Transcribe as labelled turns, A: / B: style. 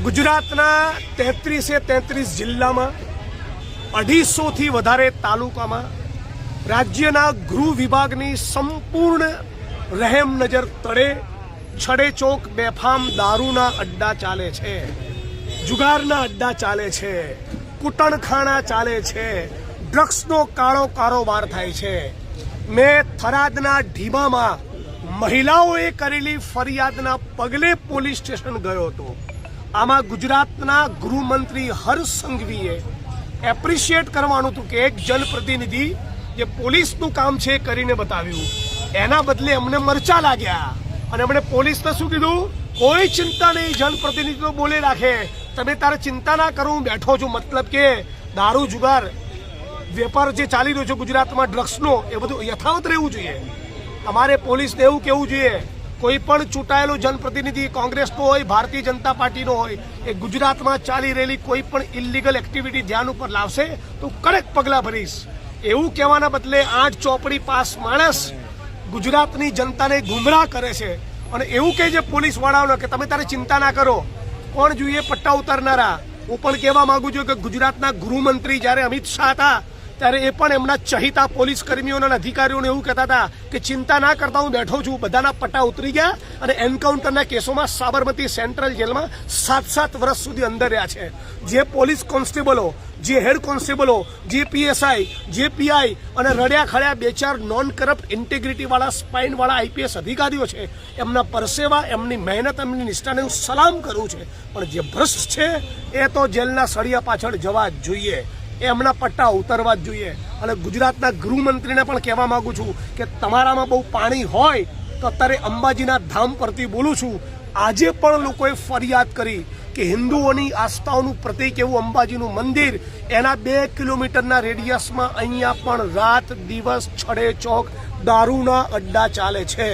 A: ગુજરાતના 33 જિલ્લામાં 250 થી વધારે તાલુકામાં રાજ્યના ગૃહ વિભાગની સંપૂર્ણ રહેમ નજર તળે છડેચોક બેફામ દારૂના અડ્ડા ચાલે છે, જુગારના અડ્ડા ચાલે છે, કૂટણખાણા ચાલે છે, ડ્રગ્સનો કાળો કારોબાર થાય છે। મેં થરાદના ઢીમામાં મહિલાઓએ કરેલી ફરિયાદના પગલે પોલીસ સ્ટેશન ગયો હતો। આમાં ગુજરાતના ગૃહમંત્રી હર્ષ સંઘવીએ એપ્રિશિએટ કરવાનું હતું કે એક જનપ્રતિનિધિ જે પોલીસનું કામ છે કરીને બતાવ્યું, એના બદલે અમને મરચા લાગ્યા અને અમને પોલીસને શું કીધું, કોઈ ચિંતા નહીં, જનપ્રતિનિધિ તો બોલે રાખે, તમે તારે ચિંતા ના કરો, હું બેઠો છું। મતલબ કે દારૂ જુગાર વેપાર જે ચાલી રહ્યો છે ગુજરાતમાં ડ્રગ્સનો, એ બધું યથાવત રહેવું જોઈએ। અમારે પોલીસને એવું કહેવું જોઈએ, કોઈ પણ ચૂંટાયેલો જનપ્રતિનિધિ કોંગ્રેસનો હોય, ભારતીય જનતા પાર્ટીનો હોય, એ ગુજરાતમાં ચાલી રહેલી કોઈ પણ ઇલીગલ એક્ટિવિટી ધ્યાન ઉપર લાવશે તો કડક પગલાં ભરીશ। એવું કહેવાના બદલે 8 ચોપડી પાસ માણસ ગુજરાતની જનતાને ગુમરાહ કરે છે અને એવું કહે છે પોલીસ વાળાઓને કે તમે તારે ચિંતા ના કરો। કોણ જોઈએ પટ્ટા ઉતારનારા? હું પણ કહેવા માંગુ છું કે ગુજરાતના ગૃહમંત્રી જ્યારે અમિત શાહ હતા ત્યારે એ પણ એમના ચહિતા પોલીસ કર્મીઓના અધિકારીઓને એવું કહેતા હતા કે ચિંતા ના કરતા, હું બેઠો છું। બધાના પટ્ટા ઉતરી ગયા અને એન્કાઉન્ટરના કેસોમાં સાબરમતી સેન્ટ્રલ જેલમાં 7 વર્ષ સુધી અંદર રહ્યા છે। જે પોલીસ કોન્સ્ટેબલો, જે હેડ કોન્સ્ટેબલો, જે પીએસઆઈ, જે પીઆઈ અને રડ્યા ખડ્યા 2-4 નોન કરપ્ટ ઇન્ટેગ્રિટીવાળા સ્પાઇનવાળા આઈપીએસ અધિકારીઓ છે, એમના પરસેવા, એમની મહેનત, એમની નિષ્ઠાને હું સલામ કરું છું। પણ જે ભ્રષ્ટ છે એ તો જેલના સળિયા પાછળ જવા જ જોઈએ, એમના પટ્ટા ઉતરવા જ જોઈએ। અને ગુજરાતના ગૃહમંત્રીને પણ કહેવા માંગુ છું કે તમારામાં બહુ પાણી હોય તો અત્યારે અંબાજીના ધામ પરથી બોલું છું। આજે પણ લોકોએ ફરિયાદ કરી કે હિન્દુઓની આસ્થાઓનું પ્રતીક એવું અંબાજીનું મંદિર, એના 2 કિલોમીટરના રેડિયસમાં અહીંયા પણ રાત દિવસ છડે ચોક દારૂના અડ્ડા ચાલે છે।